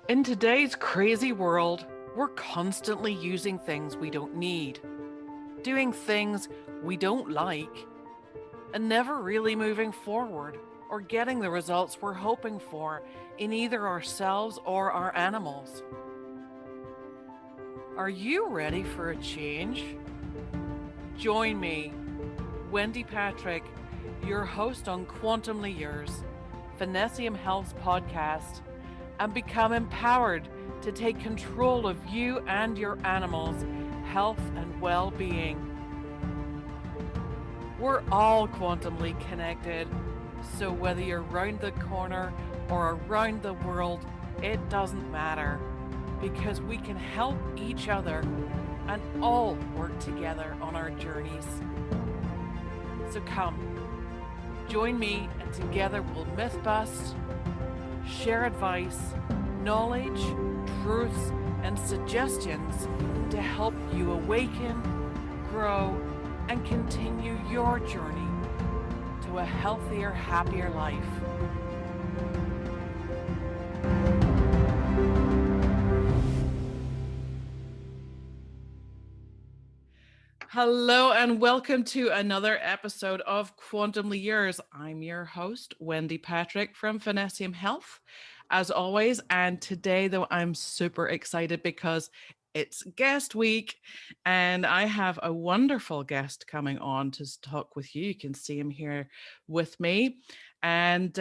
In today's crazy world, we're constantly using things we don't need, doing things we don't like, and never really moving forward or getting the results we're hoping for in either ourselves or our animals. Are you ready for a change? Join me, Wendy Patrick, your host on Quantumly Yours, Finnessiam Health's podcast, and become empowered to take control of you and your animals' health and well-being. We're all quantumly connected, so whether you're round the corner or around the world, it doesn't matter, because we can help each other and all work together on our journeys. So come, join me, and together we'll myth bust, share advice, knowledge, truths, and suggestions to help you awaken, grow, and continue your journey to a healthier, happier life. Hello and welcome to another episode of Quantumly Yours. I'm your host, Wendy Patrick from Finnessiam Health, as always. And today, though, I'm super excited because it's guest week and I have a wonderful guest coming on to talk with you. You can see him here with me. And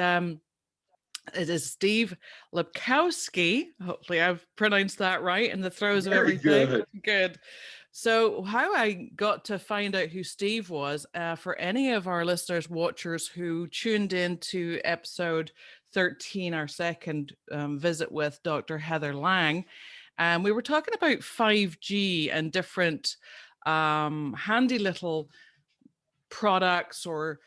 it is Steve Lepkowski. Hopefully, I've pronounced that right in the throes of Very everything. good. Good. So, how I got to find out who Steve was, for any of our listeners, watchers who tuned in to episode 13, our second visit with Dr. Heather Lang, and we were talking about 5G and different handy little products or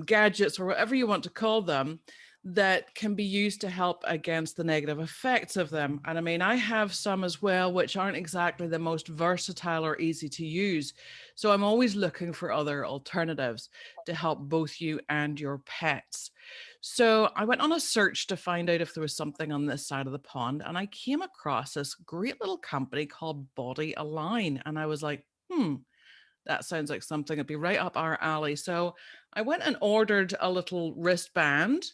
gadgets or whatever you want to call them that can be used to help against the negative effects of them. And I mean, I have some as well, which aren't exactly the most versatile or easy to use. So I'm always looking for other alternatives to help both you and your pets. So I went on a search to find out if there was something on this side of the pond, and I came across this great little company called Body Align. And I was like, that sounds like something that'd be right up our alley. So I went and ordered a little wristband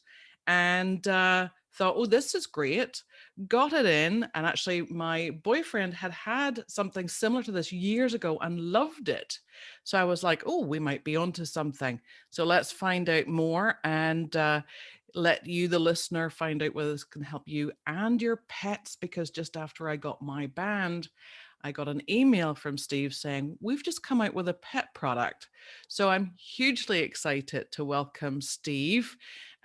and thought, oh, this is great. Got it in. And actually, my boyfriend had something similar to this years ago and loved it. So I was like, oh, we might be onto something. So let's find out more and let you, the listener, find out whether this can help you and your pets. Because just after I got my band, I got an email from Steve saying, we've just come out with a pet product. So I'm hugely excited to welcome Steve,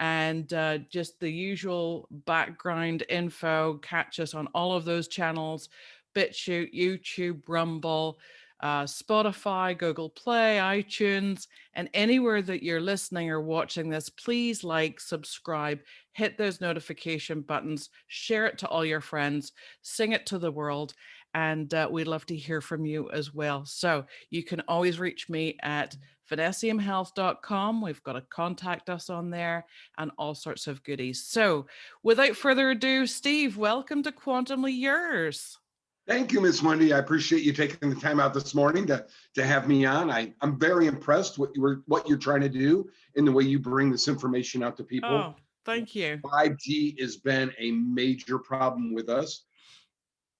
and just the usual background info. Catch us on all of those channels: BitChute, YouTube, Rumble, Spotify, Google Play, iTunes, and anywhere that you're listening or watching this. Please like, subscribe, hit those notification buttons, share it to all your friends, sing it to the world. And we'd love to hear from you as well. So you can always reach me at finnessiamhealth.com. We've got a contact us on there and all sorts of goodies. So without further ado, Steve, welcome to Quantumly Yours. Thank you, Miss Wendy. I appreciate you taking the time out this morning to have me on. I'm very impressed with what you're trying to do and the way you bring this information out to people. Oh, thank you. 5G has been a major problem with us,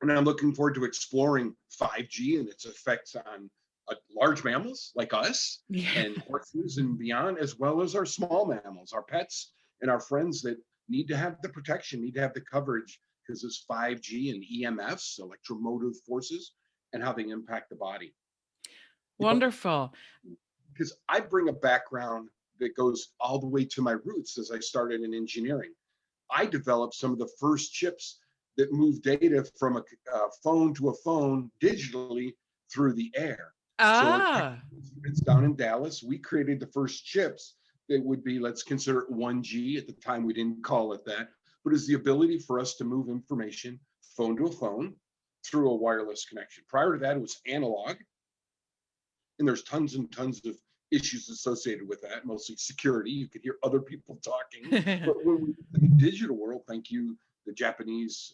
and I'm looking forward to exploring 5G and its effects on large mammals like us Yeah. and horses and beyond, as well as our small mammals, our pets, and our friends that need to have the protection, need to have the coverage because it's 5G and EMFs, electromotive forces, and how they impact the body. You know, Wonderful. because I bring a background that goes all the way to my roots as I started in engineering. I developed some of the first chips that move data from a phone to a phone digitally through the air. So Ah, it's down in Dallas. We created the first chips that would be, let's consider it 1G. At the time, we didn't call it that, but is the ability for us to move information phone to a phone through a wireless connection. Prior to that, it was analog, and there's tons and tons of issues associated with that, mostly security. You could hear other people talking. But when we in the digital world, thank you The Japanese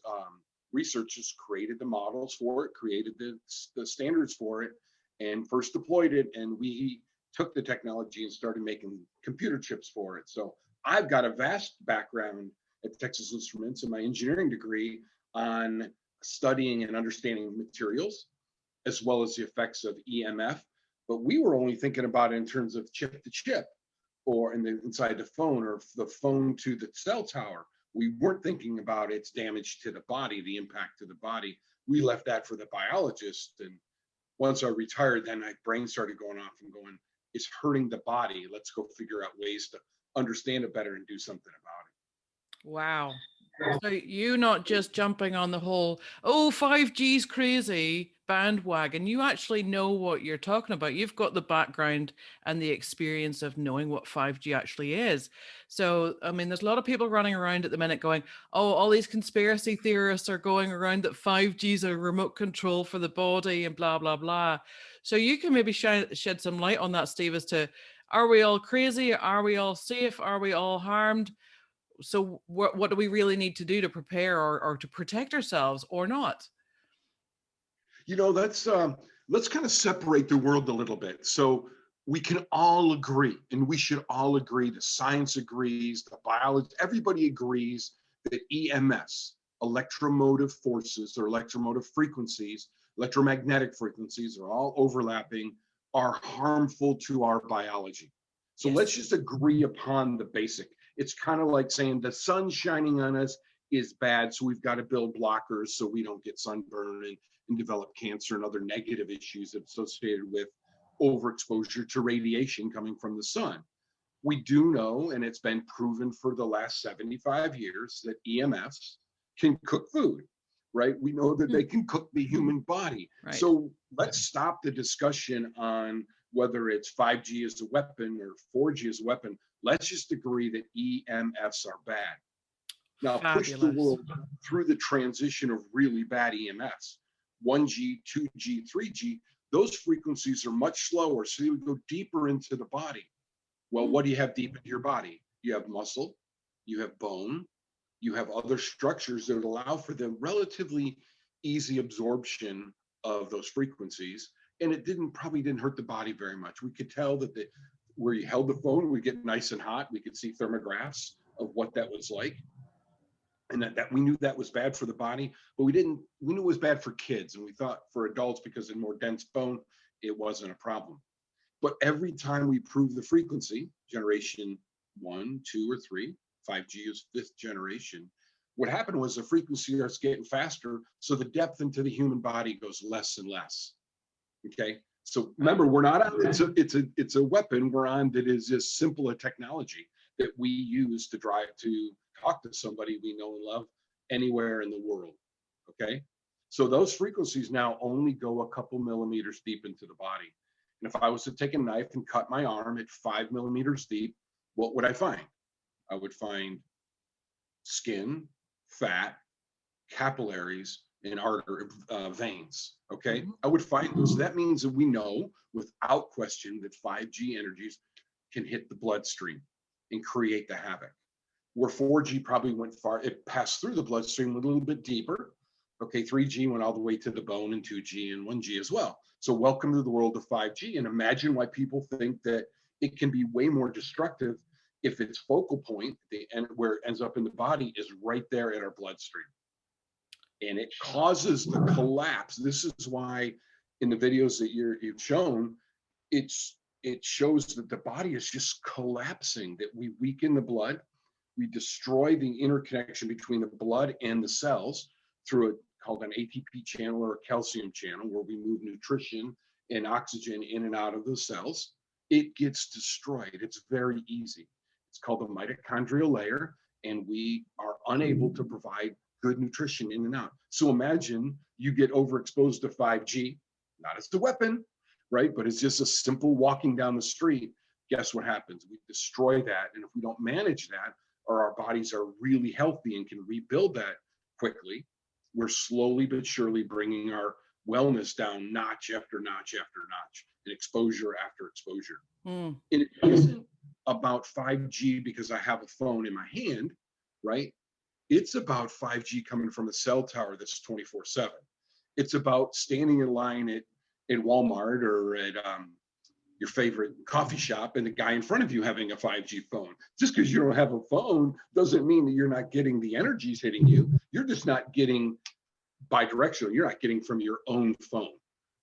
researchers created the models for it, created the standards for it, and first deployed it. And we took the technology and started making computer chips for it. So I've got a vast background at Texas Instruments in my engineering degree on studying and understanding materials, as well as the effects of EMF. But we were only thinking about it in terms of chip to chip, or inside the phone, or the phone to the cell tower. We weren't thinking about its damage to the body, the impact to the body. We left that for the biologist. And once I retired, then my brain started going off and going, it's hurting the body. Let's go figure out ways to understand it better and do something about it. Wow. So you not just jumping on the whole, oh, 5G's crazy bandwagon. You actually know what you're talking about. You've got the background and the experience of knowing what 5G actually is. So, I mean, there's a lot of people running around at the minute going, oh, all these conspiracy theorists are going around that 5G's a remote control for the body and blah, blah, blah. So you can maybe shed some light on that, Steve, as to, are we all crazy? Are we all safe? Are we all harmed? So what do we really need to do to prepare or to protect ourselves or not? Let's kind of separate the world a little bit. So we can all agree, and we should all agree, the science agrees, the biology, everybody agrees that EMS, electromotive forces or electromotive frequencies, electromagnetic frequencies are all overlapping, are harmful to our biology. So Yes. let's just agree upon the basic. It's kind of like saying the sun shining on us is bad, so we've got to build blockers so we don't get sunburn and develop cancer and other negative issues associated with overexposure to radiation coming from the sun. We do know, and it's been proven for the last 75 years, that EMFs can cook food, right? We know that they can cook the human body. Right. So let's stop the discussion on whether it's 5G as a weapon or 4G as a weapon. Let's just agree that EMFs are bad. Now, push the world through the transition of really bad EMFs. 1G, 2G, 3G, those frequencies are much slower, so you would go deeper into the body. Well, what do you have deep into your body? You have muscle, you have bone, you have other structures that would allow for the relatively easy absorption of those frequencies. And it probably didn't hurt the body very much. We could tell that where you held the phone would get nice and hot. We could see thermographs of what that was like. And that we knew that was bad for the body, but we knew it was bad for kids. And we thought for adults, because of more dense bone, it wasn't a problem. But every time we prove the frequency, generation 1, 2, or 3, 5G is 5th generation, what happened was the frequency starts getting faster, so the depth into the human body goes less and less. Okay, so remember, we're not on, it's a weapon we're on that is just simple a technology that we use to talk to somebody we know and love anywhere in the world. Okay, so those frequencies now only go a couple millimeters deep into the body. And if I was to take a knife and cut my arm at 5 millimeters deep, what would I find? I would find skin, fat, capillaries, and artery veins. Okay, I would find those. That means that we know without question that 5G energies can hit the bloodstream and create the havoc. Where 4G probably went far, it passed through the bloodstream a little bit deeper. Okay, 3G went all the way to the bone, and 2G and 1G as well. So welcome to the world of 5G, and imagine why people think that it can be way more destructive if its focal point, where it ends up in the body, is right there in our bloodstream. And it causes the collapse. This is why in the videos that you've shown, it shows that the body is just collapsing, that we weaken the blood, we destroy the interconnection between the blood and the cells through a called an ATP channel or a calcium channel, where we move nutrition and oxygen in and out of the cells. It gets destroyed. It's very easy. It's called the mitochondrial layer, and we are unable to provide good nutrition in and out. So imagine you get overexposed to 5G, not as a weapon, right? But it's just a simple walking down the street. Guess what happens? We destroy that. And if we don't manage that, or our bodies are really healthy and can rebuild that quickly, we're slowly but surely bringing our wellness down notch after notch after notch, and exposure after exposure. And it isn't about 5G because I have a phone in my hand, right? It's about 5G coming from a cell tower that's 24/7. It's about standing in line at Walmart or at your favorite coffee shop and the guy in front of you having a 5G phone. Just because you don't have a phone doesn't mean that you're not getting the energies hitting you. You're just not getting bidirectional. You're not getting from your own phone,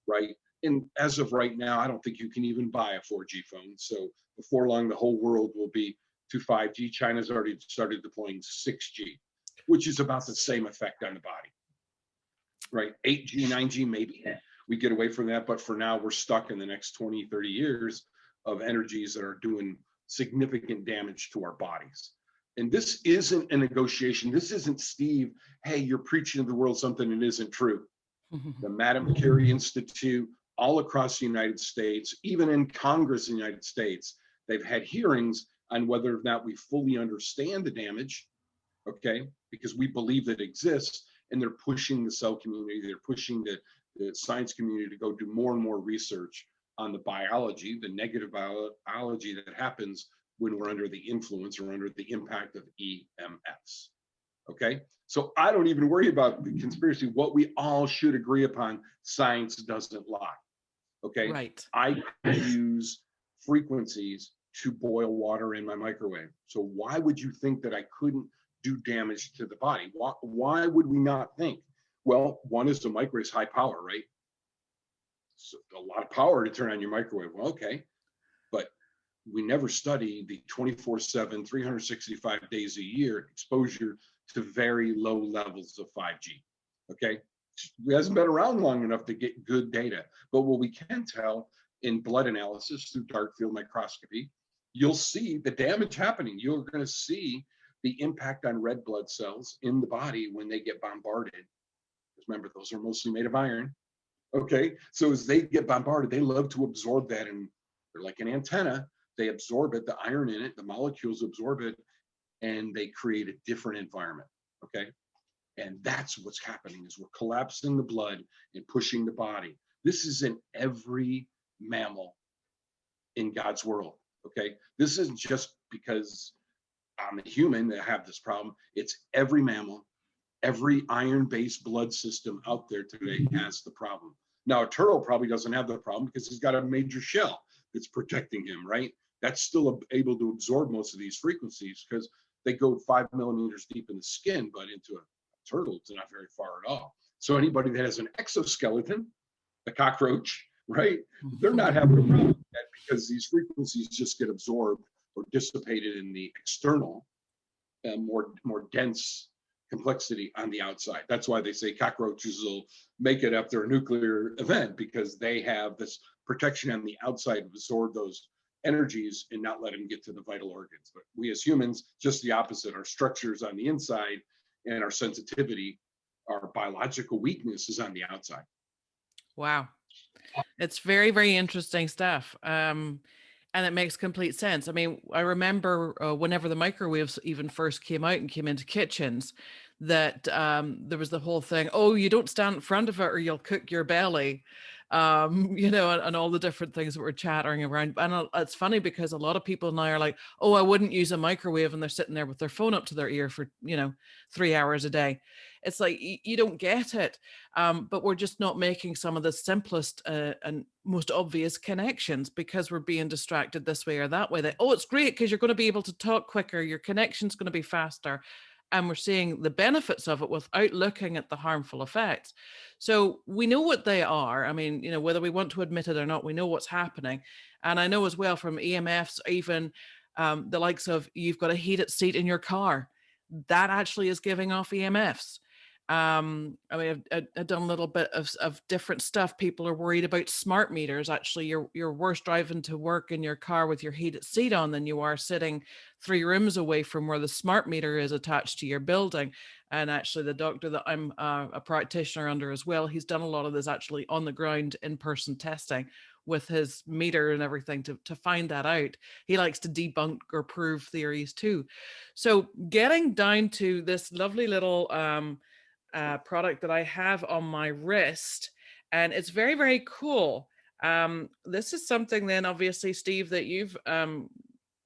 right? And as of right now, I don't think you can even buy a 4G phone. So before long, the whole world will be to 5G. China's already started deploying 6G, which is about the same effect on the body, right? 8G, 9G, maybe we get away from that. But for now, we're stuck in the next 20, 30 years of energies that are doing significant damage to our bodies. And this isn't a negotiation. This isn't Steve, hey, you're preaching to the world something that isn't true. The Madam Curie Institute, all across the United States, even in Congress in the United States, they've had hearings on whether or not we fully understand the damage, okay, because we believe that it exists, and they're pushing the cell community, they're pushing the science community to go do more and more research on the biology, the negative biology that happens when we're under the influence or under the impact of EMFs. Okay, so I don't even worry about the conspiracy. What we all should agree upon, science doesn't lie. Okay, Right. I use frequencies to boil water in my microwave. So why would you think that I couldn't do damage to the body? Why would we not think? Well, one is the microwave is high power, right? So a lot of power to turn on your microwave. Well, okay, but we never study the 24/7, 365 days a year exposure to very low levels of 5G. Okay, it hasn't been around long enough to get good data. But what we can tell in blood analysis through dark field microscopy, you'll see the damage happening. You're going to see the impact on red blood cells in the body when they get bombarded. Remember, those are mostly made of iron. Okay, so as they get bombarded, they love to absorb that, and they're like an antenna. They absorb it, the iron in it, the molecules absorb it, and they create a different environment. Okay, and that's what's happening is we're collapsing the blood and pushing the body. This is in every mammal in God's world. Okay, this isn't just because I'm a human that have this problem. It's every mammal, every iron-based blood system out there today has the problem. Now, a turtle probably doesn't have the problem because he's got a major shell that's protecting him, right? That's still able to absorb most of these frequencies because they go 5 millimeters deep in the skin, but into a turtle, it's not very far at all. So anybody that has an exoskeleton, a cockroach, right? They're not having a problem with that because these frequencies just get absorbed or dissipated in the external, more dense complexity on the outside. That's why they say cockroaches will make it after a nuclear event because they have this protection on the outside to absorb those energies and not let them get to the vital organs. But we as humans, just the opposite. Our structures on the inside and our sensitivity, our biological weakness is on the outside. Wow. It's very, very interesting stuff. And it makes complete sense. I mean, I remember whenever the microwaves even first came out and came into kitchens, that there was the whole thing, oh, you don't stand in front of it or you'll cook your belly, and all the different things that were chattering around. And it's funny because a lot of people now are like, oh, I wouldn't use a microwave, and they're sitting there with their phone up to their ear for, 3 hours a day. It's like, you don't get it. But we're just not making some of the simplest and most obvious connections because we're being distracted this way or that way. That, oh, it's great because you're going to be able to talk quicker. Your connection's going to be faster. And we're seeing the benefits of it without looking at the harmful effects. So we know what they are. I mean, whether we want to admit it or not, we know what's happening. And I know as well from EMFs, even the likes of you've got a heated seat in your car. That actually is giving off EMFs. I mean, I've done a little bit of different stuff. People are worried about smart meters. Actually, you're worse driving to work in your car with your heated seat on than you are sitting 3 rooms away from where the smart meter is attached to your building. And actually, the doctor that I'm a practitioner under as well, he's done a lot of this actually on the ground in-person testing with his meter and everything to find that out. He likes to debunk or prove theories too. So getting down to this lovely little product that I have on my wrist, and it's very, very cool. This is something then obviously, Steve, that you've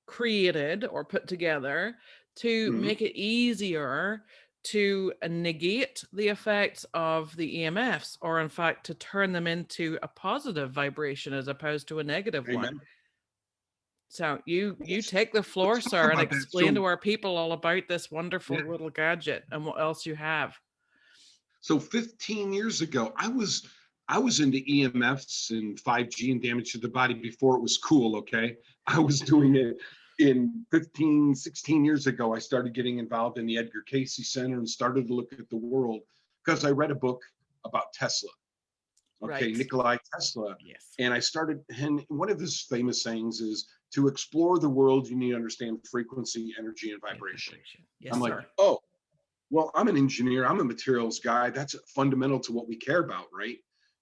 created or put together to make it easier to negate the effects of the EMFs, or in fact to turn them into a positive vibration as opposed to a negative one. Amen. So you Let's, take the floor, let's talk sir, and about that. explain to our people all about this wonderful Yeah. little gadget and what else you have. So 15 years ago, I was into EMFs and 5G and damage to the body before it was cool, okay? I was doing it in 15, 16 years ago. I started getting involved in the Edgar Cayce Center and started to look at the world because I read a book about Tesla, okay, Right. Nikolai Tesla. Yes. And I started, and one of his famous sayings is, to explore the world, you need to understand frequency, energy, and vibration. Yes, I'm like, sir. oh, well, I'm an engineer, I'm a materials guy. That's fundamental to what we care about, right?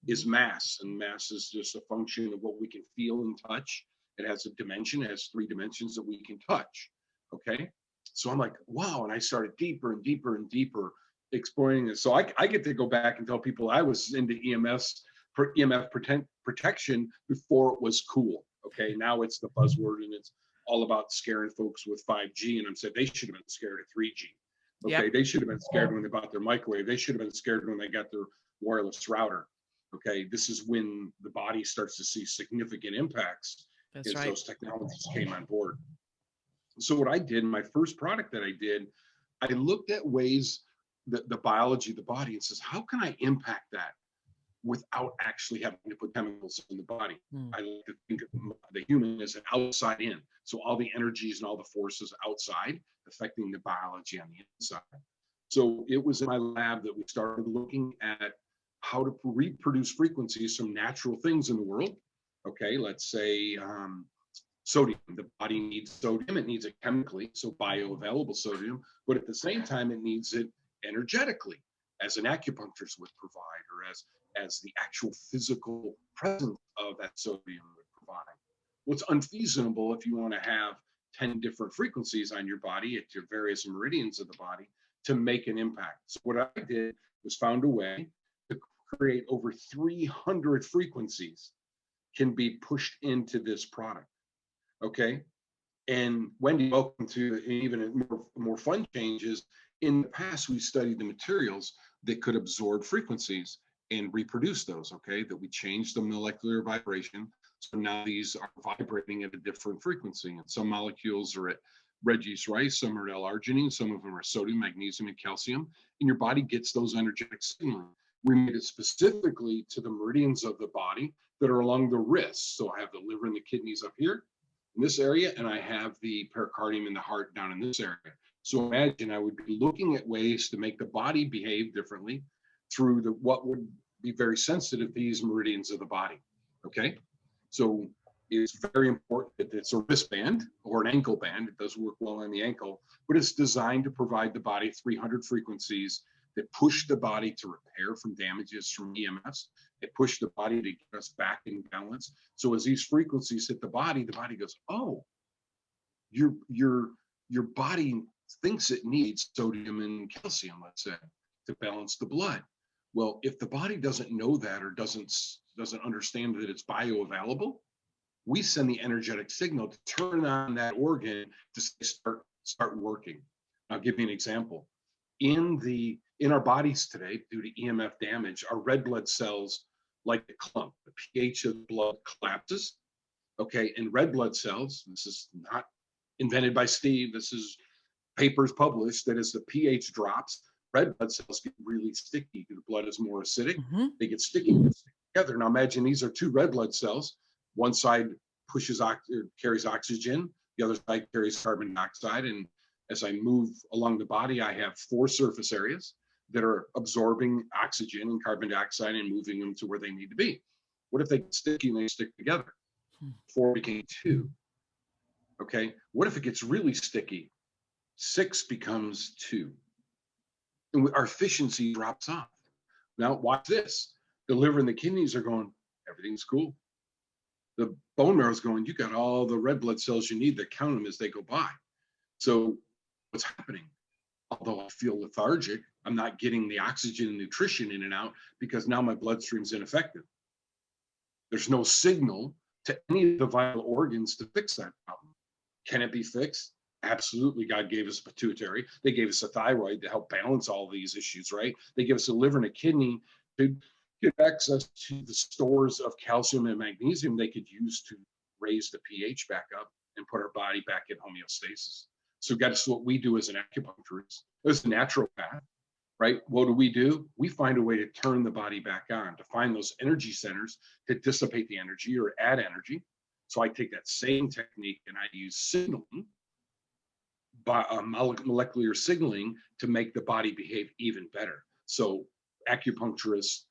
Is mass. And mass is just a function of what we can feel and touch. It has a dimension, it has 3 dimensions that we can touch. Okay. So I'm like, wow. And I started deeper and deeper and deeper exploring this. So I get to go back and tell people I was into EMS, EMF protection before it was cool. Okay. Now it's the buzzword and it's all about scaring folks with 5G. And I'm saying they should have been scared of 3G. Okay, Yep. they should have been scared when they bought their microwave. They should have been scared when they got their wireless router. Okay, this is when the body starts to see significant impacts That's as right. those technologies came on board. So what I did, my first product that I did, I looked at ways that the biology of the body and says, how can I impact that without actually having to put chemicals in the body? I like to think of the human as an outside in. So all the energies and all the forces outside affecting the biology on the inside. So it was in my lab that we started looking at how to reproduce frequencies from natural things in the world. Okay, let's say sodium. The body needs sodium. It needs it chemically, so bioavailable sodium, but at the same time, it needs it energetically, as an acupuncturist would provide, or as the actual physical presence of that sodium would provide. What's unfeasible if you want to have 10 different frequencies on your body at your various meridians of the body to make an impact. So what I did was found a way to create over 300 frequencies can be pushed into this product. Okay. And Wendie, welcome to even more fun changes. In the past, we studied the materials that could absorb frequencies and reproduce those, okay, that we changed the molecular vibration. So now these are vibrating at a different frequency. And some molecules are at Reggie's rice, some are at L-arginine, some of them are sodium, magnesium, and calcium. And your body gets those energetic signaling. We made it specifically to the meridians of the body that are along the wrists. So I have the liver and the kidneys up here in this area, and I have the pericardium and the heart down in this area. So imagine I would be looking at ways to make the body behave differently through what would be very sensitive to these meridians of the body. Okay, so it's very important that it's a wristband or an ankle band. It does work well on the ankle, but it's designed to provide the body 300 frequencies that push the body to repair from damages from EMS. They push the body to get us back in balance. So as these frequencies hit the body goes, oh, your body thinks it needs sodium and calcium, let's say, to balance the blood. Well, if the body doesn't know that or doesn't understand that it's bioavailable, we send the energetic signal to turn on that organ to start working. I'll give you an example. In our bodies today, due to EMF damage, our red blood cells like to clump. The pH of the blood collapses. Okay, and red blood cells, this is not invented by Steve, this is papers published, that as the pH drops, red blood cells get really sticky. The blood is more acidic. They get sticky together. Now imagine these are 2 red blood cells. One side carries oxygen, the other side carries carbon dioxide. And as I move along the body, I have 4 surface areas that are absorbing oxygen and carbon dioxide and moving them to where they need to be. What if they get sticky and they stick together? 4 became 2. Okay. What if it gets really sticky? 6 becomes 2. And our efficiency drops off. Now watch this. The liver and the kidneys are going, everything's cool. The bone marrow is going, you got all the red blood cells you need to count them as they go by. So what's happening? Although I feel lethargic, I'm not getting the oxygen and nutrition in and out because now my bloodstream's ineffective. There's no signal to any of the vital organs to fix that problem. Can it be fixed? Absolutely. God gave us a pituitary. They gave us a thyroid to help balance all these issues, right? They give us a liver and a kidney to get access to the stores of calcium and magnesium they could use to raise the pH back up and put our body back in homeostasis. So that's what we do as an acupuncturist. It's a natural path, right? What do? We find a way to turn the body back on, to find those energy centers to dissipate the energy or add energy. So I take that same technique and I use signaling, molecular signaling, to make the body behave even better. So acupuncturists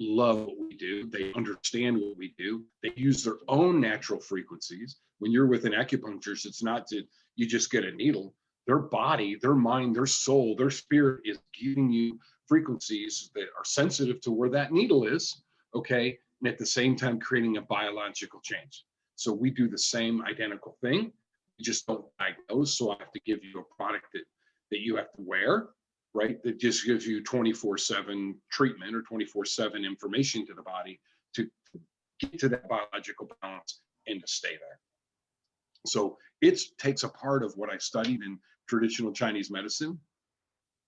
love what we do. They understand what we do. They use their own natural frequencies. When you're with an acupuncturist, it's not that you just get a needle. Their body, their mind, their soul, their spirit is giving you frequencies that are sensitive to where that needle is, okay? And at the same time, creating a biological change. So we do the same identical thing. We just don't diagnose. So I have to give you a product that you have to wear, right? That just gives you 24/7 treatment or 24/7 information to the body to get to that biological balance and to stay there. So it takes a part of what I studied in traditional Chinese medicine.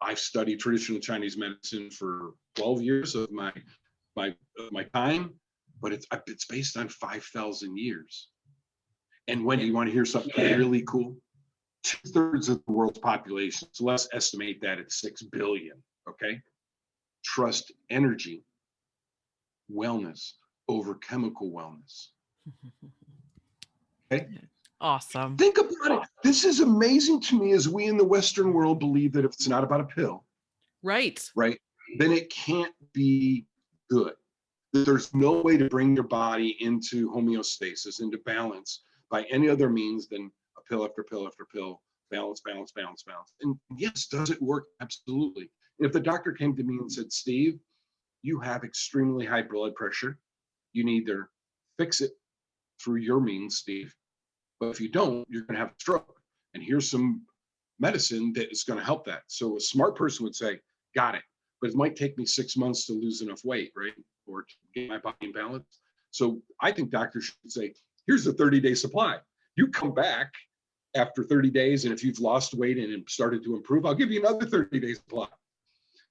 I've studied traditional Chinese medicine for 12 years of my time, but it's based on 5,000 years. And Wendy, you want to hear something really cool? 2/3 of the world's population, so let's estimate that at 6 billion, okay? Trust energy, wellness over chemical wellness. Okay? Awesome. Think about it. This is amazing to me, as we in the Western world believe that if it's not about a pill, right, then it can't be good. There's no way to bring your body into homeostasis, into balance, by any other means than a pill after pill after pill, balance, balance, balance, balance. And yes, does it work? Absolutely. If the doctor came to me and said, Steve, you have extremely high blood pressure, you need to fix it through your means, Steve. But if you don't, you're going to have a stroke. And here's some medicine that is going to help that. So a smart person would say, got it. But it might take me 6 months to lose enough weight, right? Or to get my body in balance. So I think doctors should say, here's a 30-day supply. You come back after 30 days, and if you've lost weight and it started to improve, I'll give you another 30-day supply,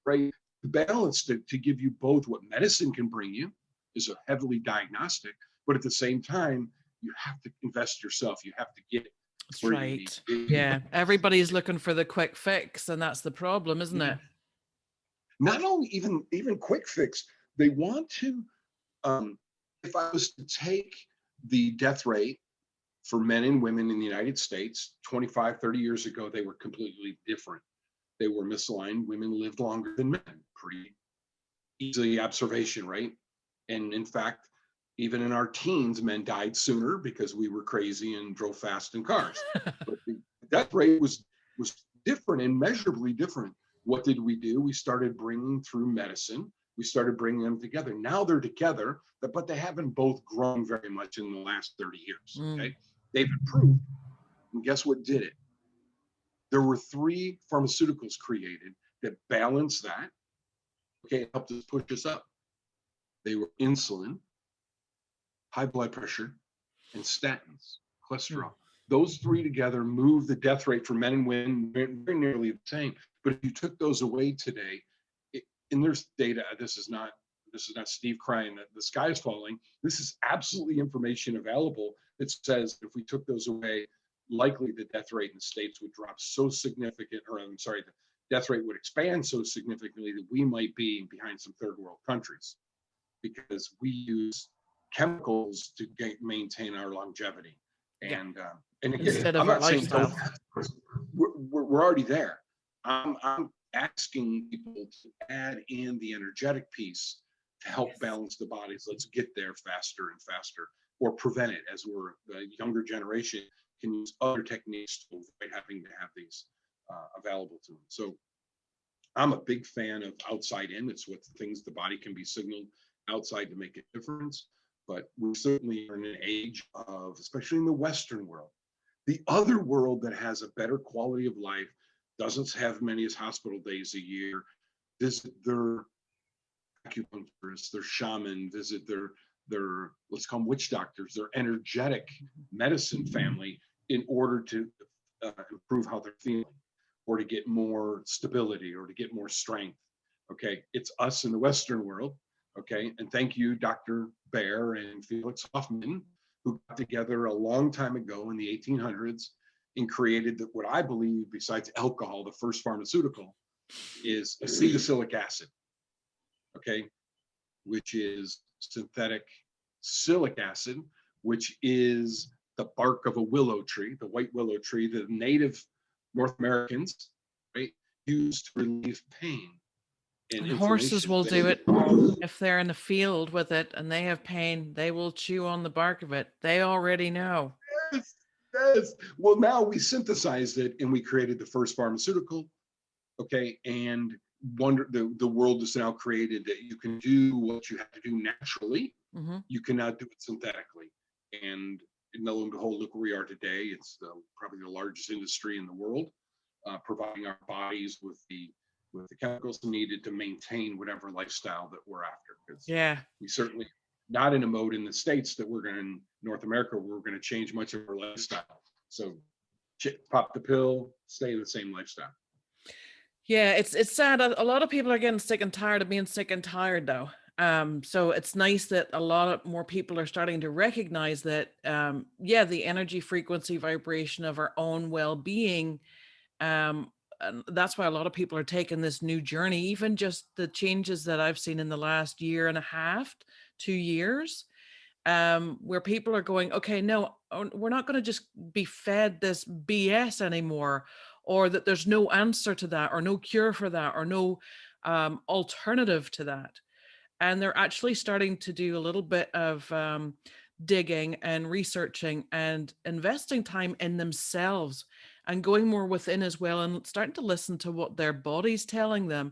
right? The balance to give you both what medicine can bring you is a heavily diagnostic, but at the same time, you have to invest yourself. You have to get it. That's right. Yeah, everybody's looking for the quick fix, and that's the problem, isn't it? Not only even quick fix, they want to, if I was to take the death rate for men and women in the United States, 25, 30 years ago, they were completely different. They were misaligned. Women lived longer than men, pretty easy observation, right? And in fact, even in our teens, men died sooner because we were crazy and drove fast in cars. But the death rate was different, immeasurably different. What did we do? We started bringing through medicine. We started bringing them together. Now they're together, but they haven't both grown very much in the last 30 years. Okay, they've improved. And guess what did it? There were 3 pharmaceuticals created that balanced that. Okay, helped us push us up. They were insulin, high blood pressure, and statins, cholesterol. Those 3 together move the death rate for men and women very nearly the same. But if you took those away today, and there's data, this is not Steve crying that the sky is falling. This is absolutely information available that says if we took those away, likely the death rate in the States would drop so significant, or I'm sorry, the death rate would expand so significantly that we might be behind some third world countries, because we use chemicals to maintain our longevity. And again, instead of I'm our not saying lifestyle. we're already there. I'm asking people to add in the energetic piece to help balance the bodies. Let's get there faster and faster, or prevent it, as we're the younger generation can use other techniques to avoid having to have these available to them. So I'm a big fan of outside in. It's what things the body can be signaled outside to make a difference. But we certainly are in an age of, especially in the Western world, the other world that has a better quality of life, doesn't have many as hospital days a year, visit their acupuncturists, their shaman, visit their let's call them witch doctors, their energetic medicine family, in order to improve how they're feeling, or to get more stability, or to get more strength. Okay, it's us in the Western world. Okay, and thank you, Dr. Baer and Felix Hoffman, who got together a long time ago in the 1800s and created what I believe, besides alcohol, the first pharmaceutical is acetylsilic acid. Okay, which is synthetic silic acid, which is the bark of a willow tree, the white willow tree, the native North Americans, right, use to relieve pain and And horses inflammation. will do it if they're in the field with it and they have pain. They will chew on the bark of it. They already know. Yes, yes. Well, now we synthesized it and we created the first pharmaceutical. Okay, and the world is now created that you can do what you have to do naturally. Mm-hmm. You cannot do it synthetically. And lo and behold, look where we are today. It's probably the largest industry in the world, providing our bodies with the chemicals needed to maintain whatever lifestyle that we're after. Because Yeah. we certainly not in a mode in the States that we're going to, in North America, we're going to change much of our lifestyle. So pop the pill, stay in the same lifestyle. Yeah, it's sad. A lot of people are getting sick and tired of being sick and tired, though. So it's nice that a lot more people are starting to recognize that, yeah, the energy, frequency, vibration of our own well-being. And that's why a lot of people are taking this new journey. Even just the changes that I've seen in the last year and a half, 2 years, where people are going, okay, no, we're not going to just be fed this BS anymore, or that there's no answer to that, or no cure for that, or no alternative to that. And they're actually starting to do a little bit of digging and researching and investing time in themselves and going more within as well, and starting to listen to what their body's telling them.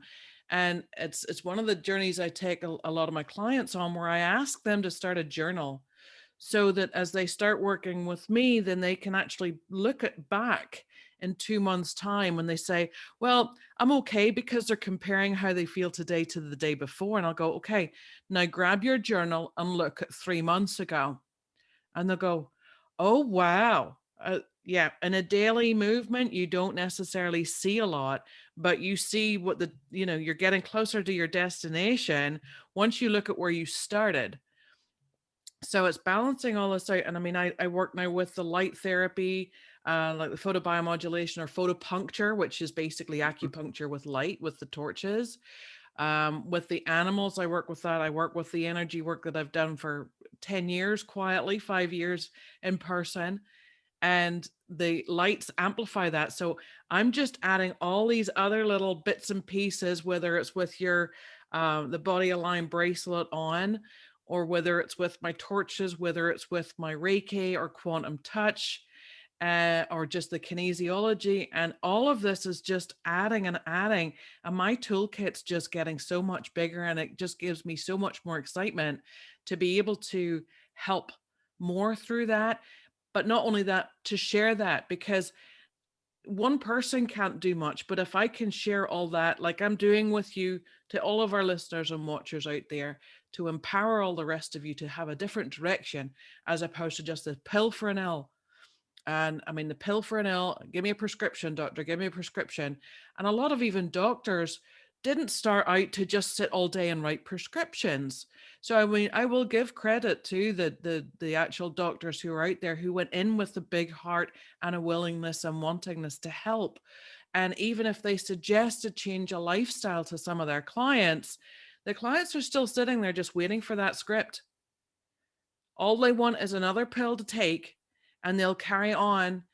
And it's one of the journeys I take a lot of my clients on, where I ask them to start a journal, so that as they start working with me, then they can actually look at back in 2 months' time when they say, well, I'm okay, because they're comparing how they feel today to the day before. And I'll go, okay, now grab your journal and look at 3 months ago. And they'll go, oh, wow. Yeah. In a daily movement, you don't necessarily see a lot, but you see what you're getting closer to your destination once you look at where you started. So it's balancing all this out. And I mean, I work now with the light therapy, like the photobiomodulation or photopuncture, which is basically acupuncture with light, with the torches. With the animals, I work with that. I work with the energy work that I've done for 10 years quietly, 5 years in person. And the lights amplify that. So I'm just adding all these other little bits and pieces, whether it's with your the body align bracelet on, or whether it's with my torches, whether it's with my Reiki or quantum touch, or just the kinesiology. And all of this is just adding and adding. And my toolkit's just getting so much bigger, and it just gives me so much more excitement to be able to help more through that. But not only that, to share that, because one person can't do much, but if I can share all that, like I'm doing with you, to all of our listeners and watchers out there, to empower all the rest of you to have a different direction, as opposed to just a pill for an ill. And I mean, the pill for an ill, give me a prescription, doctor, give me a prescription. And a lot of even doctors didn't start out to just sit all day and write prescriptions. So I mean, I will give credit to the actual doctors who are out there, who went in with a big heart and a willingness and wantingness to help. And even if they suggest to change a lifestyle to some of their clients, the clients are still sitting there just waiting for that script. All they want is another pill to take, and they'll carry on,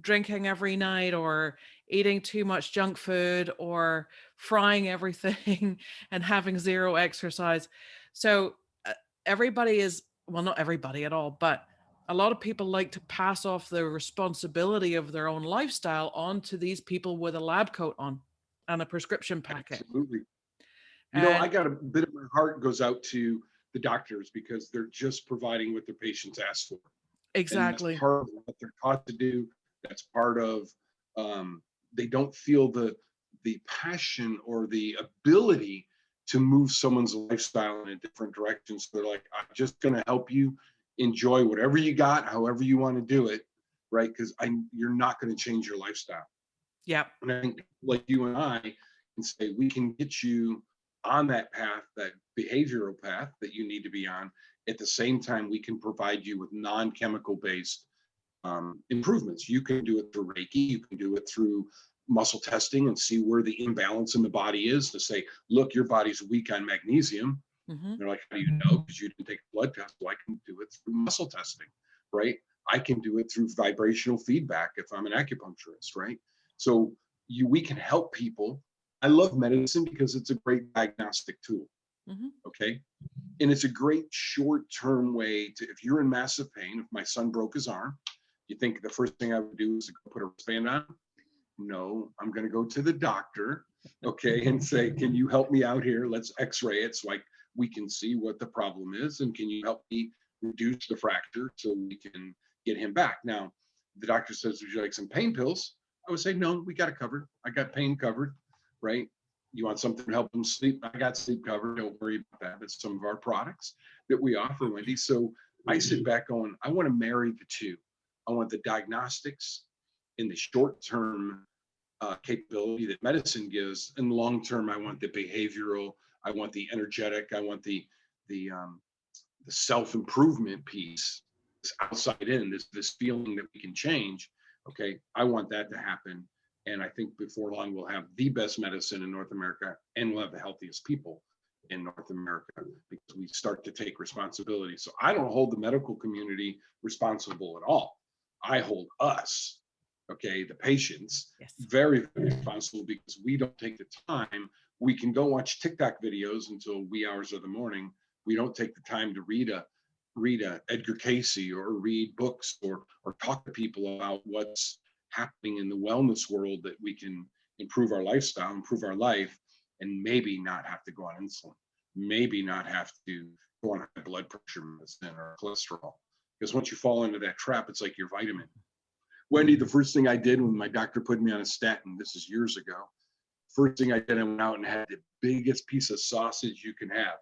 drinking every night, or eating too much junk food, or frying everything and having zero exercise. So everybody is, well, not everybody at all, but a lot of people like to pass off the responsibility of their own lifestyle onto these people with a lab coat on and a prescription packet. Absolutely. And I got a bit of my heart goes out to the doctors, because they're just providing what their patients ask for. exactly. And that's part of what they're taught to do. That's part of, they don't feel the passion or the ability to move someone's lifestyle in a different direction. So they're like, I'm just going to help you enjoy whatever you got, however you want to do it. right? Because you're not going to change your lifestyle. Yeah. And I think like you and I can say, we can get you on that path, that behavioral path that you need to be on. At the same time, we can provide you with non-chemical based improvements. You can do it through Reiki. You can do it through muscle testing and see where the imbalance in the body is, to say, look, your body's weak on magnesium. Mm-hmm. They're like, how do you know? Because you didn't take a blood test. Well, I can do it through muscle testing, right? I can do it through vibrational feedback if I'm an acupuncturist, right? So we can help people. I love medicine because it's a great diagnostic tool. Mm-hmm. Okay. And it's a great short-term way to, if you're in massive pain, if my son broke his arm, you think the first thing I would do is to go put a wristband on? No, I'm going to go to the doctor, okay, and say, can you help me out here? Let's x-ray it so we can see what the problem is. And can you help me reduce the fracture so we can get him back? Now, the doctor says, would you like some pain pills? I would say, no, we got it covered. I got pain covered, right? You want something to help them sleep? I got sleep covered. Don't worry about that. That's some of our products that we offer, Wendie. So I sit back going, I want to marry the two. I want the diagnostics in the short term capability that medicine gives. In the long term, I want the behavioral, I want the energetic, I want the self-improvement piece, this outside in, this feeling that we can change. Okay, I want that to happen. And I think before long, we'll have the best medicine in North America, and we'll have the healthiest people in North America, because we start to take responsibility. So I don't hold the medical community responsible at all. I hold us, okay, the patients, Yes. very, very responsible, because we don't take the time. We can go watch TikTok videos until wee hours of the morning. We don't take the time to read a Edgar Casey, or read books, or talk to people about what's happening in the wellness world, that we can improve our lifestyle, improve our life, and maybe not have to go on insulin, maybe not have to go on high blood pressure medicine or cholesterol. Because once you fall into that trap, it's like your vitamin. Wendie, the first thing I did when my doctor put me on a statin, this is years ago, first thing I did, I went out and had the biggest piece of sausage you can have,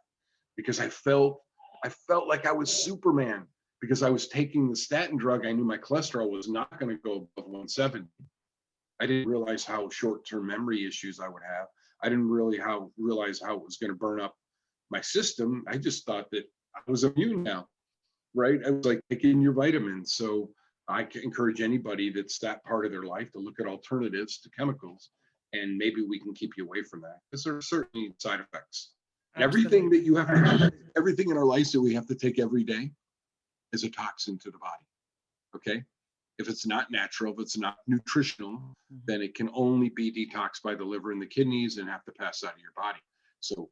because I felt like I was Superman, because I was taking the statin drug. I knew my cholesterol was not going to go above 170. I didn't realize how short-term memory issues I would have. I didn't really realize how it was going to burn up my system. I just thought that I was immune now, right? I was like taking your vitamins. So I can encourage anybody that's that part of their life to look at alternatives to chemicals, and maybe we can keep you away from that, because there are certainly side effects. And everything that you have to, everything in our lives that we have to take every day is a toxin to the body. Okay. If it's not natural, if it's not nutritional, then it can only be detoxed by the liver and the kidneys and have to pass out of your body. So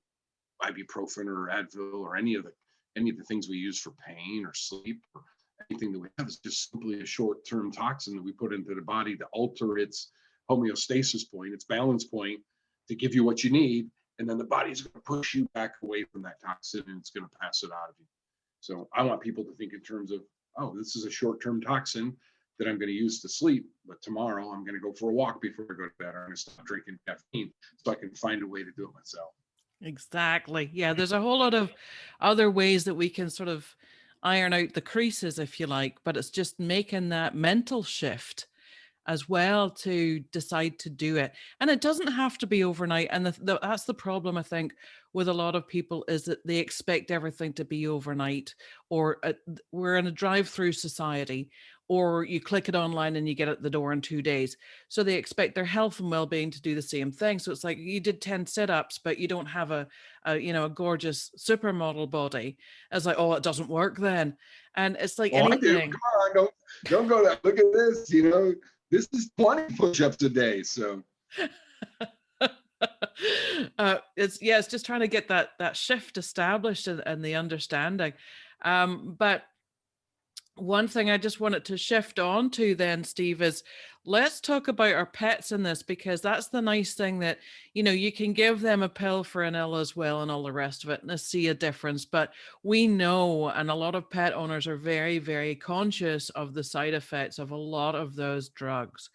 ibuprofen or Advil or any of the things we use for pain or sleep or anything that we have is just simply a short-term toxin that we put into the body to alter its homeostasis point, its balance point, to give you what you need. And then the body's going to push you back away from that toxin, and it's going to pass it out of you. So I want people to think in terms of, oh, this is a short-term toxin that I'm going to use to sleep, but tomorrow I'm going to go for a walk before I go to bed. I'm going to stop drinking caffeine so I can find a way to do it myself. Exactly. Yeah, there's a whole lot of other ways that we can sort of iron out the creases, if you like, but it's just making that mental shift as well to decide to do it. And it doesn't have to be overnight. And that's the problem, I think, with a lot of people, is that they expect everything to be overnight, or we're in a drive-through society, or you click it online and you get it at the door in 2 days. So they expect their health and well-being to do the same thing. So it's like you did 10 sit-ups, but you don't have a gorgeous supermodel body. It's like, oh, it doesn't work then. And it's like I do. anything. Come on, don't go that. Look at this. This is 20 push-ups a day. So it's just trying to get that shift established, and the understanding. But one thing I just wanted to shift on to then, Steve, is let's talk about our pets in this, because that's the nice thing, that, you can give them a pill for an ill as well and all the rest of it, and they see a difference. But we know, and a lot of pet owners are very, very conscious of the side effects of a lot of those drugs.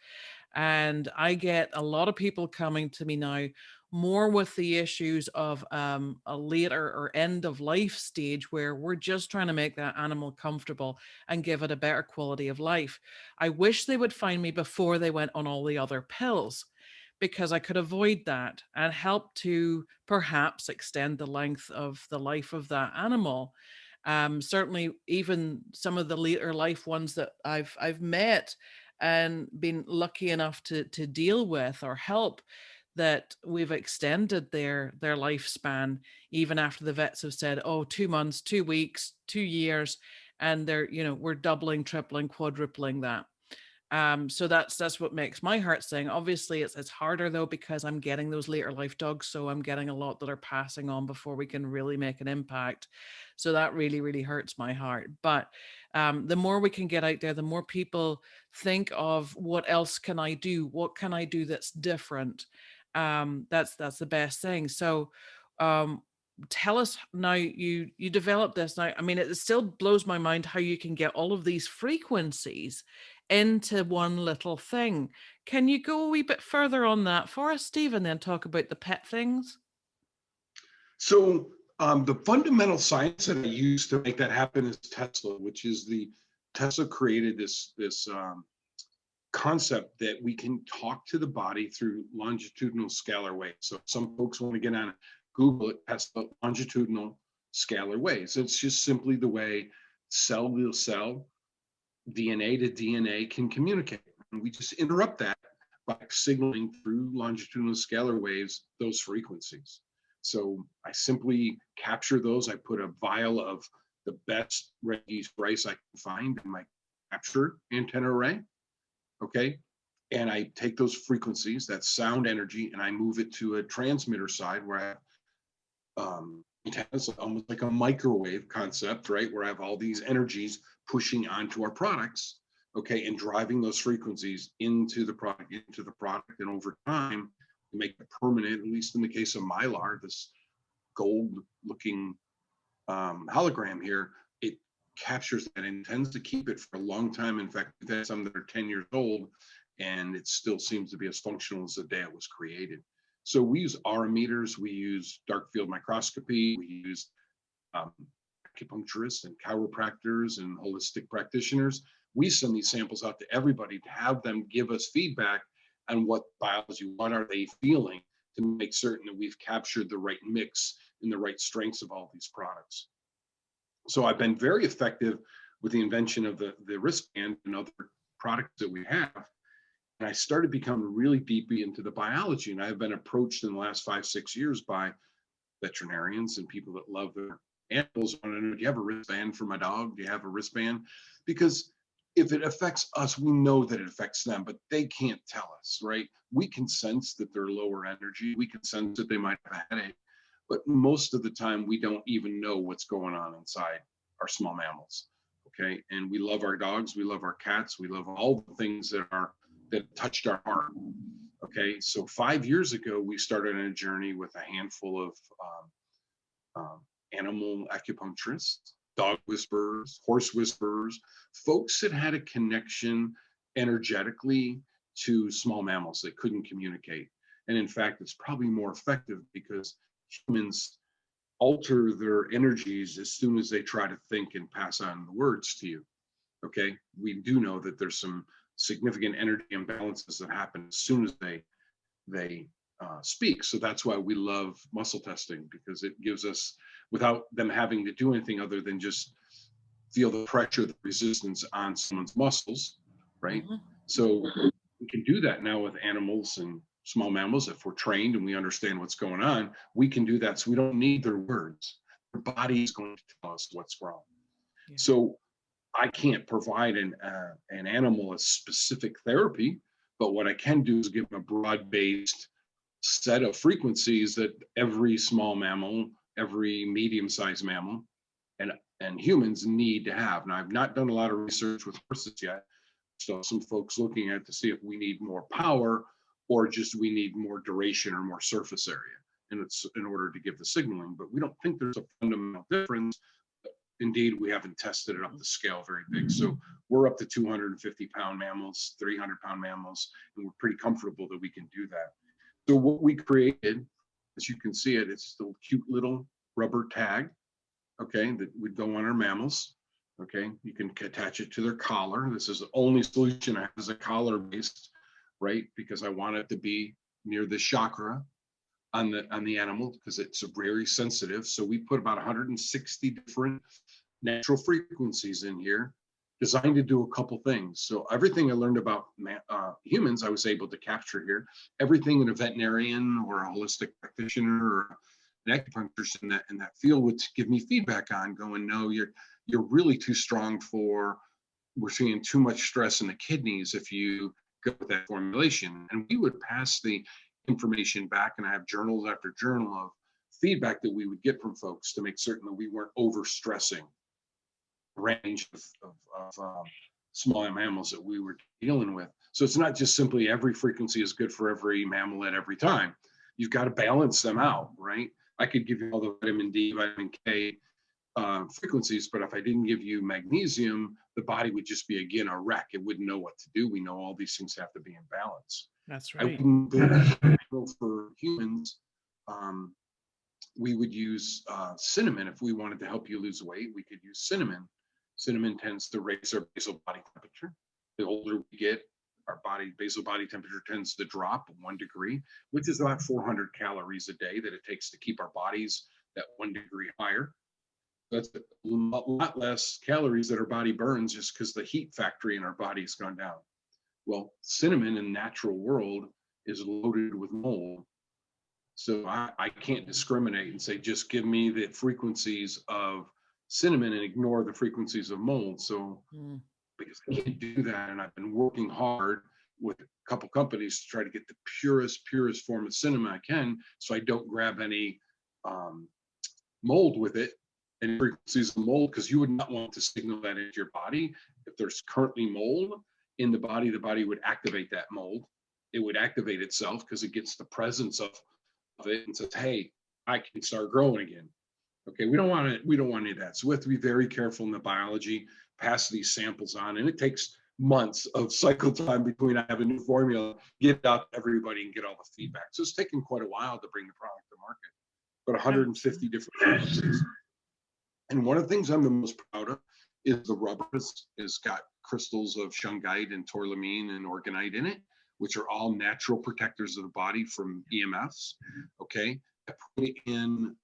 And I get a lot of people coming to me now more with the issues of a later or end of life stage where we're just trying to make that animal comfortable and give it a better quality of life. I wish they would find me before they went on all the other pills, because I could avoid that and help to perhaps extend the length of the life of that animal. Certainly, even some of the later life ones that I've met and been lucky enough to deal with or help, that we've extended their lifespan even after the vets have said, oh, 2 months, 2 weeks, 2 years, and they're, we're doubling, tripling, quadrupling that. So that's what makes my heart sing. Obviously, it's harder though, because I'm getting those later life dogs, so I'm getting a lot that are passing on before we can really make an impact. So that really, really hurts my heart. But the more we can get out there, the more people think of what else can I do? What can I do that's different? That's the best thing. So um, tell us now, you developed this. Now, I mean, it still blows my mind how you can get all of these frequencies into one little thing. Can you go a wee bit further on that for us, Steve, and then talk about the pet things? So the fundamental science that I use to make that happen is Tesla, which is Tesla created this concept that we can talk to the body through longitudinal scalar waves. So some folks want to get on it, Google it, Tesla longitudinal scalar waves. It's just simply the way cell to cell, DNA to DNA can communicate. And we just interrupt that by signaling through longitudinal scalar waves those frequencies. So I simply capture those. I put a vial of the best Wendie rice I can find in my capture antenna array. Okay. And I take those frequencies, that sound energy, and I move it to a transmitter side where I have antennas, almost like a microwave concept, right? Where I have all these energies pushing onto our products, okay, and driving those frequencies into the product, and over time, to make it permanent, at least in the case of Mylar, this gold-looking hologram here, it captures that and tends to keep it for a long time. In fact, we've had some that are 10 years old, and it still seems to be as functional as the day it was created. So we use aura meters, we use dark field microscopy, we use acupuncturists and chiropractors and holistic practitioners. We send these samples out to everybody to have them give us feedback on what biology, what are they feeling, to make certain that we've captured the right mix and the right strengths of all these products. So I've been very effective with the invention of the wristband and other products that we have. And I started becoming really deeply into the biology. And I've been approached in the last 5-6 years by veterinarians and people that love their animals. I want to know, do you have a wristband for my dog? Do you have a wristband? Because if it affects us, we know that it affects them, but they can't tell us, right? We can sense that they're lower energy. We can sense that they might have a headache, but most of the time we don't even know what's going on inside our small mammals. Okay. And we love our dogs. We love our cats. We love all the things that touched our heart. Okay. So 5 years ago, we started on a journey with a handful of animal acupuncturists, dog whisperers, horse whisperers, folks that had a connection energetically to small mammals that couldn't communicate. And in fact, it's probably more effective because humans alter their energies as soon as they try to think and pass on the words to you. Okay. We do know that there's some significant energy imbalances that happen as soon as they speak. So that's why we love muscle testing, because it gives us, without them having to do anything other than just feel the pressure, the resistance on someone's muscles, right? Mm-hmm. So we can do that now with animals and small mammals. If we're trained and we understand what's going on, we can do that. So we don't need their words. Their body is going to tell us what's wrong. Yeah. So I can't provide an animal a specific therapy, but what I can do is give them a broad-based set of frequencies that every small mammal, every medium-sized mammal, and humans need to have. Now, I've not done a lot of research with horses yet, so some folks looking at it to see if we need more power or just we need more duration or more surface area, and it's in order to give the signaling. But we don't think there's a fundamental difference. Indeed, we haven't tested it up the scale very big. So we're up to 250-pound mammals, 300-pound mammals, and we're pretty comfortable that we can do that. So what we created As you can see it's still cute little rubber tag, okay, that would go on our mammals. Okay, you can attach it to their collar. This is the only solution I have is a collar based, right? Because I want it to be near the chakra on the animal because it's very sensitive. So we put about 160 different natural frequencies in here designed to do a couple things. So everything I learned about humans, I was able to capture here. Everything in a veterinarian or a holistic practitioner or an acupuncturist in that field would give me feedback on, going, no, you're really too strong for, we're seeing too much stress in the kidneys if you go with that formulation. And we would pass the information back, and I have journals after journal of feedback that we would get from folks to make certain that we weren't overstressing range of small mammals that we were dealing with. So it's not just simply every frequency is good for every mammal at every time. You've got to balance them out, right? I could give you all the vitamin D, vitamin K frequencies, but if I didn't give you magnesium, the body would just be, again, a wreck. It wouldn't know what to do. We know all these things have to be in balance. That's I right. wouldn't build for humans. We would use cinnamon. If we wanted to help you lose weight, we could use cinnamon. Cinnamon tends to raise our basal body temperature. The older we get, our basal body temperature tends to drop 1 degree, which is about 400 calories a day that it takes to keep our bodies that 1 degree higher. That's a lot less calories that our body burns just because the heat factory in our body has gone down. Well, cinnamon in the natural world is loaded with mold. So I can't discriminate and say, just give me the frequencies of cinnamon and ignore the frequencies of mold. So because I can't do that, and I've been working hard with a couple companies to try to get the purest form of cinnamon I can, so I don't grab any mold with it, and frequencies of mold, because you would not want to signal that into your body. If there's currently mold in the body would activate that mold. It would activate itself because it gets the presence of it and says, hey, I can start growing again. Okay, we don't want any of that. So we have to be very careful in the biology, pass these samples on, and it takes months of cycle time between I have a new formula, get it out to everybody and get all the feedback. So it's taken quite a while to bring the product to market, but 150 different frequencies. And one of the things I'm the most proud of is the rubber has got crystals of shungite and tourmaline and orgonite in it, which are all natural protectors of the body from EMFs. Okay, I put it in.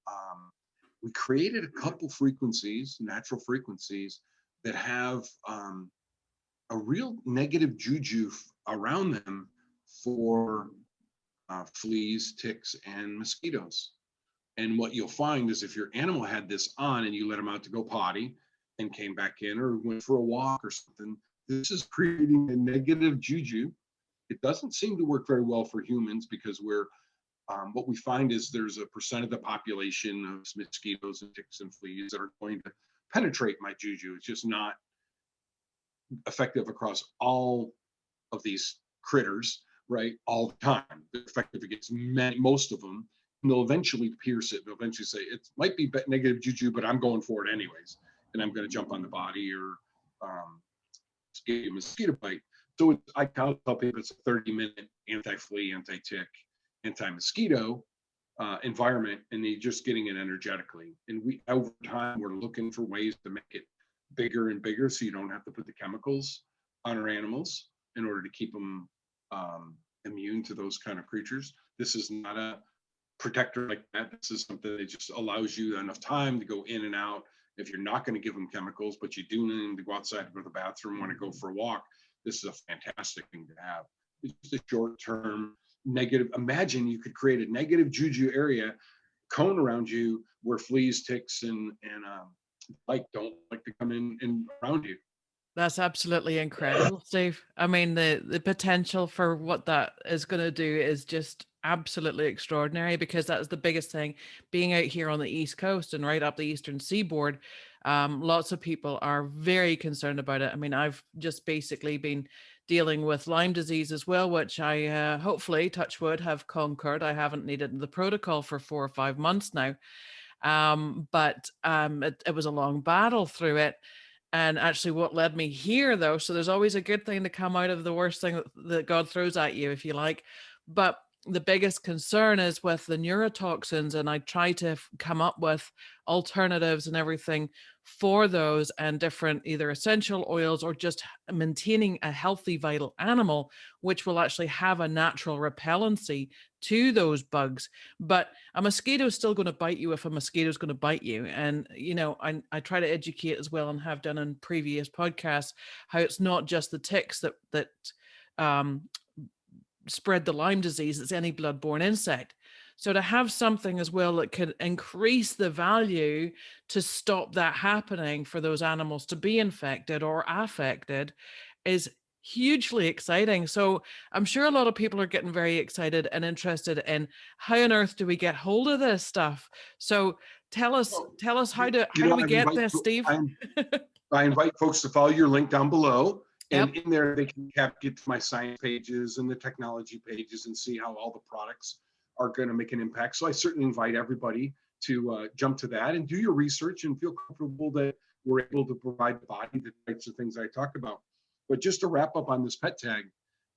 We created a couple frequencies, natural frequencies, that have a real negative juju around them for fleas, ticks, and mosquitoes. And what you'll find is if your animal had this on and you let them out to go potty and came back in or went for a walk or something, this is creating a negative juju. It doesn't seem to work very well for humans because what we find is there's a percent of the population of mosquitoes and ticks and fleas that are going to penetrate my juju. It's just not effective across all of these critters, right? All the time. They're effective against most of them. And they'll eventually pierce it. They'll eventually say, it might be negative juju, but I'm going for it anyways. And I'm going to jump on the body or get a mosquito bite. So I tell people it's a 30-minute anti-flea, anti-tick, anti-mosquito environment, and you're just getting it energetically. And we, over time, we're looking for ways to make it bigger and bigger so you don't have to put the chemicals on our animals in order to keep them immune to those kind of creatures. This is not a protector like that. This is something that just allows you enough time to go in and out. If you're not going to give them chemicals, but you do need to go outside to go to the bathroom, want to go for a walk, this is a fantastic thing to have. It's just a short-term negative. Imagine you could create a negative juju area cone around you where fleas, ticks, and don't like to come in and around you. That's absolutely incredible, Steve. I mean, the potential for what that is going to do is just absolutely extraordinary, because that's the biggest thing. Being out here on the East Coast and right up the Eastern Seaboard, lots of people are very concerned about it. I mean, I've just basically been dealing with Lyme disease as well, which I hopefully, touch wood, have conquered. I haven't needed the protocol for 4 or 5 months now. But it was a long battle through it. And actually what led me here, though, so there's always a good thing to come out of the worst thing that God throws at you, if you like. But the biggest concern is with the neurotoxins, and I try to come up with alternatives and everything for those, and different either essential oils or just maintaining a healthy, vital animal, which will actually have a natural repellency to those bugs. But a mosquito is still going to bite you if a mosquito is going to bite you. And, you know, I try to educate as well, and have done in previous podcasts, how it's not just the ticks that spread the Lyme disease, it's any blood-borne insect. So to have something as well that could increase the value to stop that happening for those animals to be infected or affected is hugely exciting. So I'm sure a lot of people are getting very excited and interested in how on earth do we get hold of this stuff. So tell us how do we get this, Steve? I invite folks to follow your link down below. Yep. And in there, they can get to my science pages and the technology pages and see how all the products are going to make an impact. So I certainly invite everybody to jump to that and do your research and feel comfortable that we're able to provide the body the types of things I talked about. But just to wrap up on this pet tag,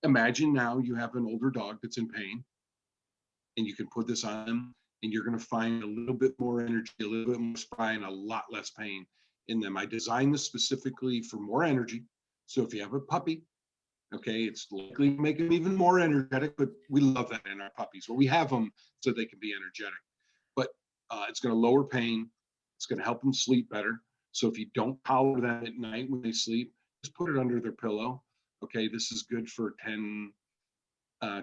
imagine now you have an older dog that's in pain, and you can put this on them, and you're going to find a little bit more energy, a little bit more spry, and a lot less pain in them. I designed this specifically for more energy. So if you have a puppy, okay, it's likely to make them even more energetic, but we love that in our puppies. Well, we have them so they can be energetic. But it's going to lower pain. It's going to help them sleep better. So if you don't collar them at night when they sleep, just put it under their pillow. Okay, this is good for 10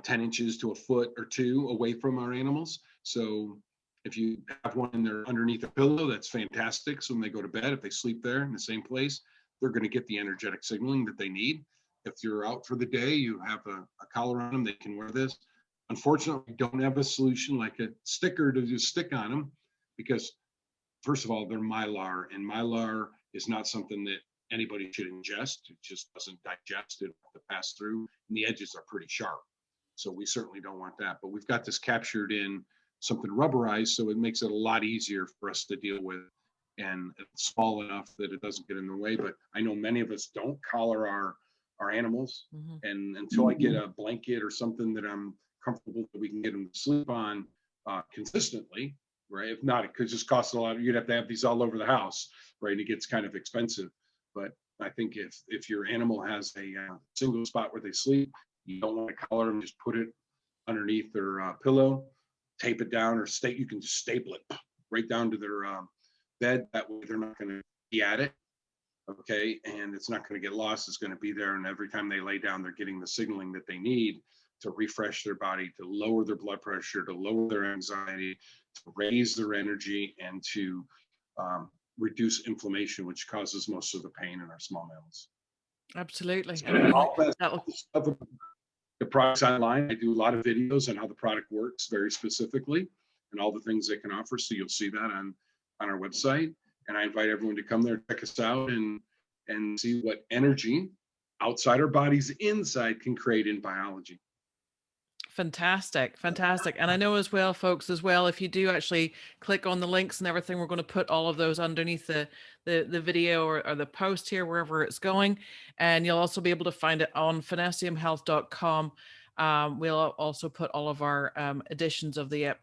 inches to a foot or two away from our animals. So if you have one in there underneath a pillow, that's fantastic. So when they go to bed, if they sleep there in the same place, they're going to get the energetic signaling that they need. If you're out for the day, you have a collar on them, they can wear this. Unfortunately, we don't have a solution like a sticker to just stick on them, because first of all, they're mylar, and mylar is not something that anybody should ingest. It just doesn't digest, it to pass through, and the edges are pretty sharp. So we certainly don't want that. But we've got this captured in something rubberized, so it makes it a lot easier for us to deal with, and it's small enough that it doesn't get in the way. But I know many of us don't collar our animals, and until I get a blanket or something that I'm comfortable that we can get them to sleep on consistently, right? If not, it could just cost a lot. You'd have to have these all over the house, right? And it gets kind of expensive. But I think if your animal has a single spot where they sleep, you don't want to collar them, just put it underneath their pillow, tape it down, or you can just staple it right down to their bed. That way they're not going to be at it, okay? And it's not going to get lost. It's going to be there. And every time they lay down, they're getting the signaling that they need to refresh their body, to lower their blood pressure, to lower their anxiety, to raise their energy, and to reduce inflammation, which causes most of the pain in our small mammals. Absolutely. So all that stuff, the products online, I do a lot of videos on how the product works very specifically and all the things they can offer. So you'll see that on our website. And I invite everyone to come there, check us out, and see what energy outside our bodies inside can create in biology. Fantastic. And I know as well, folks, as well, if you do actually click on the links and everything, we're going to put all of those underneath the video or the post here, wherever it's going. And you'll also be able to find it on finnessiamhealth.com. We'll also put all of our editions of the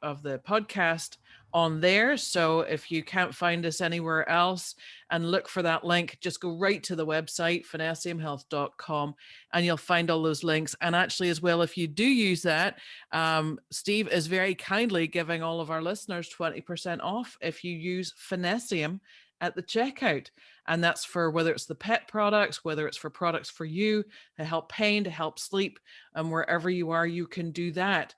podcast on there. So if you can't find us anywhere else and look for that link, just go right to the website, finnessiamhealth.com, and you'll find all those links. And actually as well, if you do use that, Steve is very kindly giving all of our listeners 20% off if you use Finnessiam at the checkout. And that's for whether it's the pet products, whether it's for products for you to help pain, to help sleep, and wherever you are, you can do that.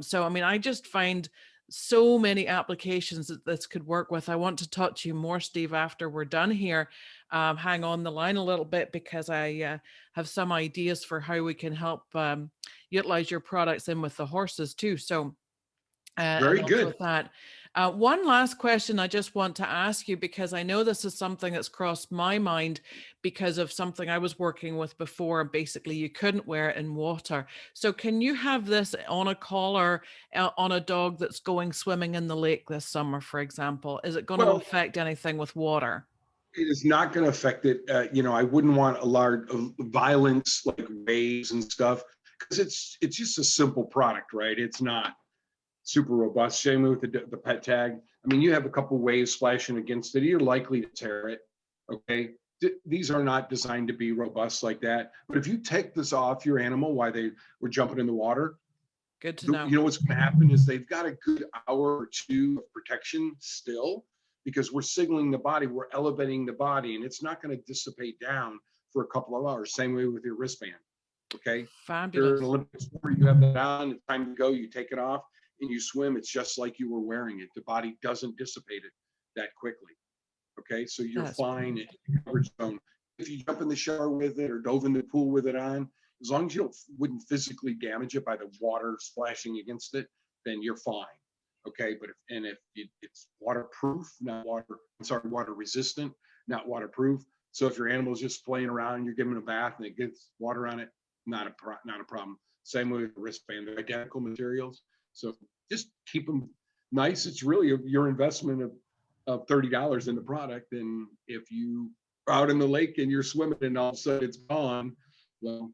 So, I mean, I just find so many applications that this could work with. I want to talk to you more, Steve, after we're done here. Hang on the line a little bit, because I have some ideas for how we can help utilize your products in with the horses too. So very good with that. One last question I just want to ask you, because I know this is something that's crossed my mind because of something I was working with before. Basically, you couldn't wear it in water. So can you have this on a collar on a dog that's going swimming in the lake this summer, for example? Is it going to affect anything with water? It is not going to affect it. I wouldn't want a large violence like waves and stuff, because it's just a simple product, right? It's not super robust. Same with the pet tag. I mean, you have a couple waves splashing against it, you're likely to tear it. Okay. These are not designed to be robust like that. But if you take this off your animal while they were jumping in the water, Good to know. you know what's going to happen is they've got a good hour or two of protection still, because we're signaling the body, we're elevating the body, and it's not going to dissipate down for a couple of hours. Same way with your wristband. Okay. You're Fabulous. in an Olympic sport, you have that on, it's time to go, you take it off and you swim. It's just like you were wearing it. The body doesn't dissipate it that quickly. Okay. So you're That's fine in the coverage zone. If you jump in the shower with it or dove in the pool with it on, as long as you wouldn't physically damage it by the water splashing against it, then you're fine. Okay. But if it's waterproof, not water resistant, not waterproof. So if your animal's just playing around, you're giving it a bath and it gets water on it, not a problem. Same with the wristband, they're identical materials. So just keep them nice. It's really your investment of $30 in the product. And if you are out in the lake and you're swimming and all of a sudden it's gone, well,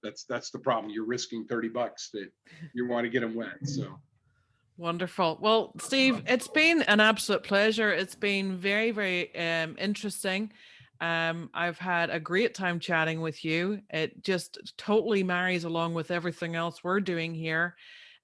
that's the problem. You're risking $30 that you want to get them wet. So wonderful. Well, Steve, it's been an absolute pleasure. It's been very, very interesting. I've had a great time chatting with you. It just totally marries along with everything else we're doing here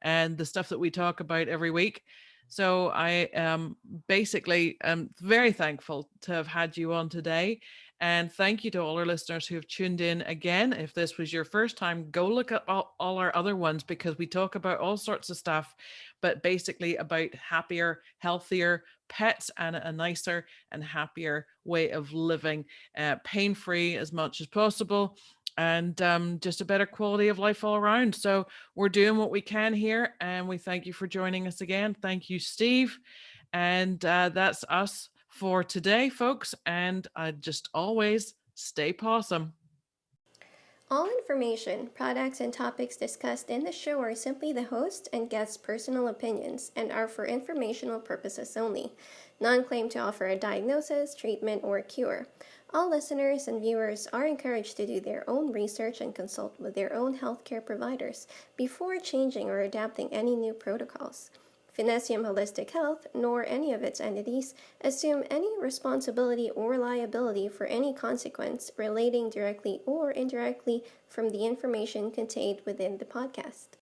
and the stuff that we talk about every week. So I am basically very thankful to have had you on today. And thank you to all our listeners who have tuned in again. If this was your first time, go look at all our other ones, because we talk about all sorts of stuff, but basically about happier, healthier pets and a nicer and happier way of living, pain-free as much as possible, and just a better quality of life all around. So we're doing what we can here, and we thank you for joining us again. Thank you, Steve. And that's us for today, folks. And just always stay possum. All information, products, and topics discussed in the show are simply the host and guest's personal opinions and are for informational purposes only. None claim to offer a diagnosis, treatment, or cure. All listeners and viewers are encouraged to do their own research and consult with their own healthcare providers before changing or adapting any new protocols. Finnessiam Holistic Health, nor any of its entities, assume any responsibility or liability for any consequence relating directly or indirectly from the information contained within the podcast.